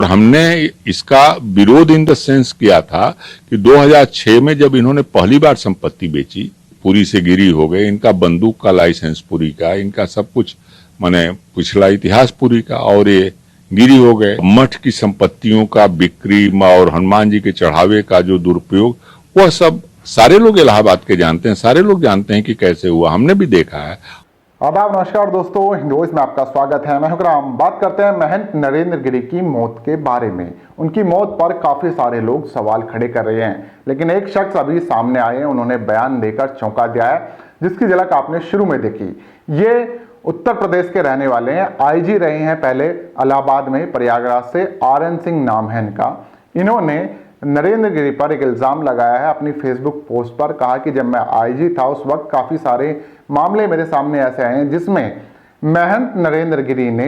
हमने इसका विरोध इन द सेंस किया था कि 2006 में जब इन्होंने पहली बार संपत्ति बेची, पूरी से गिरी हो गए, इनका बंदूक का लाइसेंस पूरी का, इनका सब कुछ माने पिछला इतिहास पूरी का, और ये गिरी हो गए। मठ की संपत्तियों का बिक्री और हनुमान जी के चढ़ावे का जो दुरुपयोग, वह सब सारे लोग इलाहाबाद के जानते हैं, सारे लोग जानते हैं कि कैसे हुआ, हमने भी देखा है। आदाब, नमस्कार दोस्तों, हिंद वॉइस में आपका स्वागत है। मैं हूं राम। बात करते हैं महंत नरेंद्र गिरी की मौत के बारे में। उनकी मौत पर काफी सारे लोग सवाल खड़े कर रहे हैं, लेकिन एक शख्स अभी सामने आए हैं, उन्होंने बयान देकर चौंका दिया है, जिसकी झलक आपने शुरू में देखी। ये उत्तर प्रदेश के रहने वाले हैं, आईजी रहे हैं पहले इलाहाबाद में, प्रयागराज से। आरएन सिंह नाम है इनका। इन्होंने नरेंद्र गिरी पर एक इल्जाम लगाया है अपनी फेसबुक पोस्ट पर। कहा कि जब मैं आईजी था उस वक्त काफी सारे मामले मेरे सामने ऐसे आए हैं जिसमें महंत नरेंद्र गिरी ने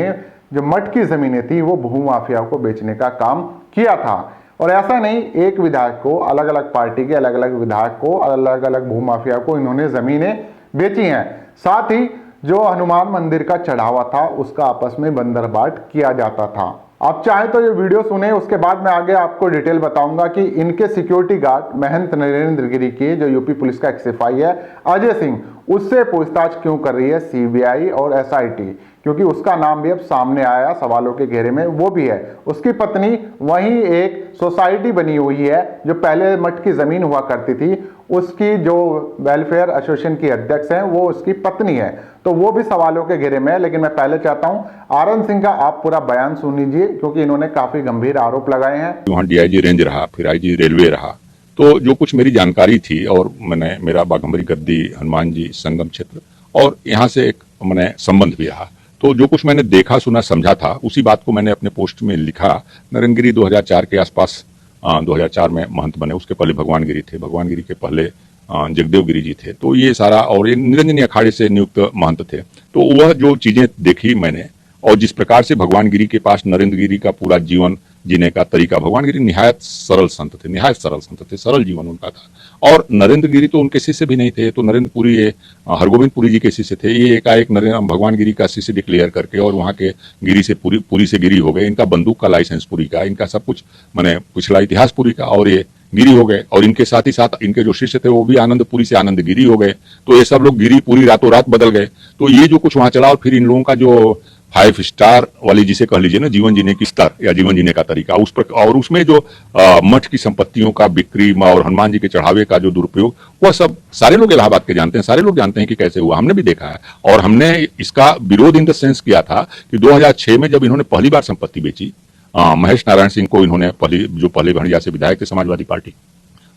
जो मठ की जमीनें थी वो भूमाफिया को बेचने का काम किया था। और ऐसा नहीं, एक विधायक को, अलग अलग पार्टी के अलग अलग विधायक को, अलग अलग भूमाफिया को इन्होंने जमीनें बेची हैं। साथ ही जो हनुमान मंदिर का चढ़ावा था उसका आपस में बंदरबाट किया जाता था। आप चाहें तो ये वीडियो सुने, उसके बाद मैं आगे आपको डिटेल बताऊंगा कि इनके सिक्योरिटी गार्ड महंत नरेंद्र गिरी के जो यूपी पुलिस का एक सिपाही है अजय सिंह, उससे पूछताछ क्यों कर रही है सीबीआई और एसआईटी, क्योंकि उसका नाम भी अब सामने आया सवालों के घेरे में। वो भी है, उसकी पत्नी वहीं एक सोसाइटी बनी हुई है जो पहले मठ की जमीन हुआ करती थी, उसकी जो वेलफेयर एसोसिएशन की अध्यक्ष हैं वो उसकी पत्नी है, तो वो भी सवालों के घेरे में है। लेकिन मैं पहले चाहता हूं आरएन सिंह का आप पूरा बयान सुन लीजिए, क्योंकि इन्होंने काफी गंभीर आरोप लगाए हैं। वहाँ डीआईजी रेंज रहा, फिर आईजी रेलवे रहा, तो जो कुछ मेरी जानकारी थी, और मैंने मेरा बाघंबरी गद्दी हनुमान जी संगम क्षेत्र और यहाँ से एक मैंने संबंध भी रहा, तो जो कुछ मैंने देखा सुना समझा था उसी बात को मैंने अपने पोस्ट में लिखा। नरेंद्र गिरी 2004 के आसपास 2004 में महंत बने, उसके पहले भगवान गिरी थे, भगवान गिरी के पहले जगदेव गिरी जी थे, तो ये सारा, और ये निरंजनी अखाड़े से नियुक्त महंत थे। तो वह जो चीजें देखी मैंने, और जिस प्रकार से भगवान गिरी के पास नरेंद्र गिरी का पूरा जीवन जीने का तरीका, भगवान गिरी निहायत सरल संत थे, निहायत सरल संत थे, सरल जीवन उनका था। और नरेंद्र गिरी तो उनके शिष्य भी नहीं थे, तो नरेंद्र पुरी ये हरगोविंद पुरी जी के शिष्य थे। ये एकाएक भगवान गिरी का शिष्य डिक्लेयर करके और वहाँ के गिरी से पूरी से गिरी हो गए, इनका बंदूक का लाइसेंस पूरी का, इनका सब कुछ मैंने पिछला इतिहास पूरी का, और ये गिरी हो गए। और इनके साथ ही साथ इनके जो शिष्य थे वो भी आनंदपुरी से आनंद गिरी हो गए। तो ये सब लोग गिरी पूरी रातों रात बदल गए। तो ये जो कुछ वहां चला, और फिर इन लोगों का जो 5 स्टार वाली जिसे कह लीजिए ना, जीवन जीने की स्तर या जीवन जीने का तरीका, उस पर, और उसमें जो मठ की संपत्तियों का बिक्री और हनुमान जी के चढ़ावे का जो दुरुपयोग, वह सब सारे लोग इलाहाबाद के जानते हैं, सारे लोग जानते हैं कि कैसे हुआ, हमने भी देखा है। और हमने इसका विरोध इन द सेंस किया था कि 2006 में जब इन्होंने पहली बार संपत्ति बेची, महेश नारायण सिंह को इन्होंने जो पहले भंडिया से विधायक थे समाजवादी पार्टी,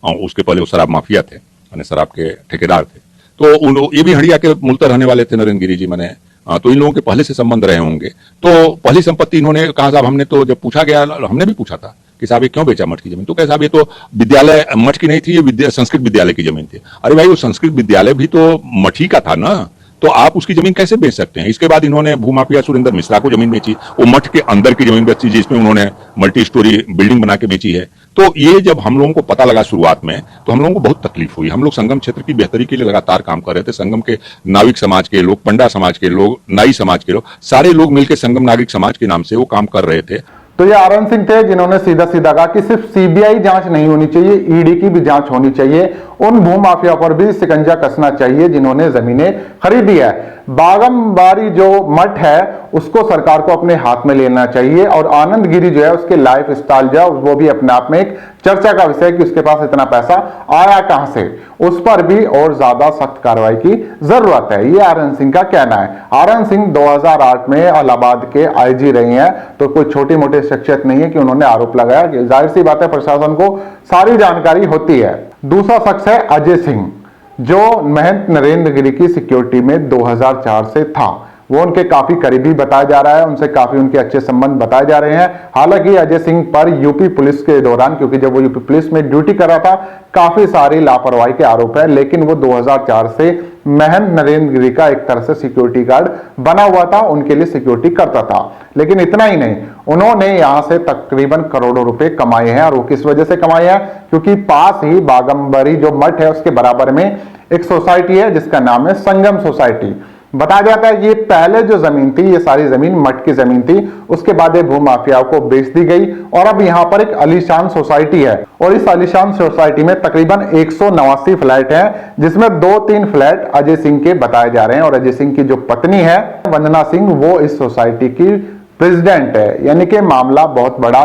उसके पहले वो शराब माफिया थे, शराब के ठेकेदार थे, तो ये भी हंडिया के मूलतः रहने वाले थे नरेंद्र गिरी जी। मैंने तो इन लोगों के पहले से संबंध रहे होंगे। तो पहली संपत्ति इन्होंने कहा, साहब हमने तो जब पूछा गया, हमने भी पूछा था कि साहब ये क्यों बेचा मठ की जमीन, तो कहे साहब ये तो विद्यालय मठ की नहीं थी, ये संस्कृत विद्यालय की जमीन थी। अरे भाई, वो संस्कृत विद्यालय भी तो मठ ही का था ना, तो आप उसकी जमीन कैसे बेच सकते हैं। इसके बाद इन्होंने भूमाफिया सुरेंद्र मिश्रा को जमीन बेची, वो मठ के अंदर की जमीन बेची जिसमें उन्होंने मल्टी स्टोरी बिल्डिंग बना के बेची है। तो ये जब हम लोगों को पता लगा शुरुआत में, तो हम लोगों को बहुत तकलीफ हुई। हम लोग संगम क्षेत्र की बेहतरी के लिए लगातार काम कर रहे थे। संगम के नाविक समाज के लोग, पंडा समाज के लोग, नाई समाज के लोग, सारे लोग मिलकर संगम नागरिक समाज के नाम से वो काम कर रहे थे। तो ये आरएन सिंह थे जिन्होंने सीधा सीधा कहा कि सिर्फ सीबीआई जांच नहीं होनी चाहिए, ईडी की भी जांच होनी चाहिए, उन भूमाफिया पर भी शिकंजा कसना चाहिए जिन्होंने जमीनें खरीदी है। बागमबारी जो मठ है उसको सरकार को अपने हाथ में लेना चाहिए, और आनंद गिरी जो है उसके लाइफ स्टाइल जो है वो भी अपने आप में एक चर्चा का विषय है कि उसके पास इतना पैसा आया कहां से, उस पर भी और ज्यादा सख्त कार्रवाई की जरूरत है। ये आरएन सिंह का कहना है। आरएन सिंह 2008 में इलाहाबाद के आईजी रहे हैं, तो कोई छोटी मोटी शख्सियत नहीं है कि उन्होंने आरोप लगाया। जाहिर सी बात है, प्रशासन को सारी जानकारी होती है। दूसरा शख्स है अजय सिंह, जो महंत नरेंद्र गिरी की सिक्योरिटी में 2004 से था। वो उनके काफी करीबी बताया जा रहा है, उनसे काफी उनके अच्छे संबंध बताए जा रहे हैं। हालांकि अजय सिंह पर यूपी पुलिस के दौरान, क्योंकि जब वो यूपी पुलिस में ड्यूटी कर रहा था, काफी सारी लापरवाही के आरोप है। लेकिन वो 2004 से महंत नरेंद्र गिरी का एक तरह से सिक्योरिटी गार्ड बना हुआ था, उनके लिए सिक्योरिटी करता था। लेकिन इतना ही नहीं, उन्होंने यहां से तकरीबन करोड़ों रुपए कमाए हैं। और वो किस वजह से कमाए हैं, क्योंकि पास ही बागंबरी जो मठ है उसके बराबर में एक सोसाइटी है जिसका नाम है संगम सोसाइटी। बताया जाता है कि ये पहले जो जमीन थी, ये सारी जमीन मठ की जमीन थी, उसके बाद ये भूमाफियाओं को बेच दी गई और अब यहाँ पर एक आलीशान सोसाइटी है और इस आलीशान सोसाइटी में तकरीबन 189 फ्लैट हैं, जिसमें 2-3 फ्लैट अजय सिंह के बताए जा रहे हैं और अजय सिंह की जो पत्नी है वंदना सिंह, वो इस सोसाइटी की प्रेसिडेंट है। यानी कि मामला बहुत बड़ा,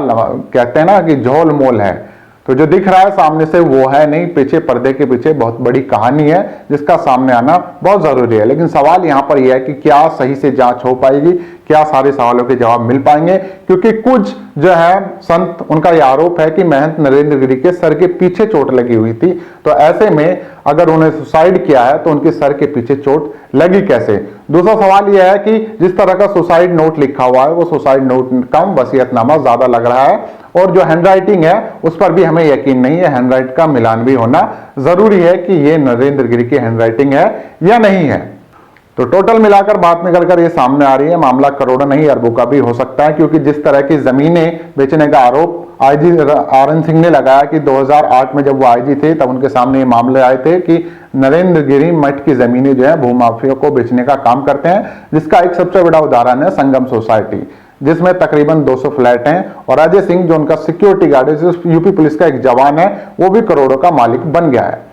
कहते हैं ना कि झोल मोल है। तो जो दिख रहा है सामने से वो है नहीं, पीछे पर्दे के पीछे बहुत बड़ी कहानी है जिसका सामने आना बहुत जरूरी है। लेकिन सवाल यहाँ पर यह है कि क्या सही से जांच हो पाएगी, क्या सारे सवालों के जवाब मिल पाएंगे, क्योंकि कुछ जो है संत, उनका यह आरोप है कि महंत नरेंद्र गिरी के सर के पीछे चोट लगी हुई थी। तो ऐसे में अगर उन्हें सुसाइड किया है तो उनके सर के पीछे चोट लगी कैसे। दूसरा सवाल यह है कि जिस तरह का सुसाइड नोट लिखा हुआ है वो सुसाइड नोट कम वसीयतनामा ज्यादा लग रहा है और जो हैंडराइटिंग है उस पर भी हमें यकीन नहीं है, हैंडराइट का मिलान भी होना जरूरी है कि ये नरेंद्र गिरी की हैंडराइटिंग है या नहीं है। तो टोटल मिलाकर बात निकल कर ये सामने आ रही है, मामला करोड़ों नहीं अरबों का भी हो सकता है, क्योंकि जिस तरह की जमीनें बेचने का आरोप आईजी आर.एन. सिंह ने लगाया कि 2008 में जब वो आईजी थे तब उनके सामने ये मामले आए थे कि नरेंद्र गिरी मठ की जमीनें जो है भूमाफिया को बेचने का काम करते हैं, जिसका एक सबसे बड़ा उदाहरण है संगम सोसाइटी, जिसमें तकरीबन 200 फ्लैट हैं और अजय सिंह जो उनका सिक्योरिटी गार्ड है, जो यूपी पुलिस का एक जवान है, वो भी करोड़ों का मालिक बन गया है।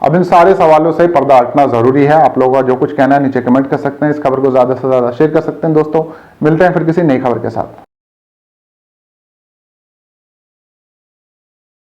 अब इन सारे सवालों से पर्दा हटना जरूरी है। आप लोगों का जो कुछ कहना है नीचे कमेंट कर सकते हैं, इस खबर को ज्यादा से ज्यादा शेयर कर सकते हैं। दोस्तों मिलते हैं फिर किसी नई खबर के साथ।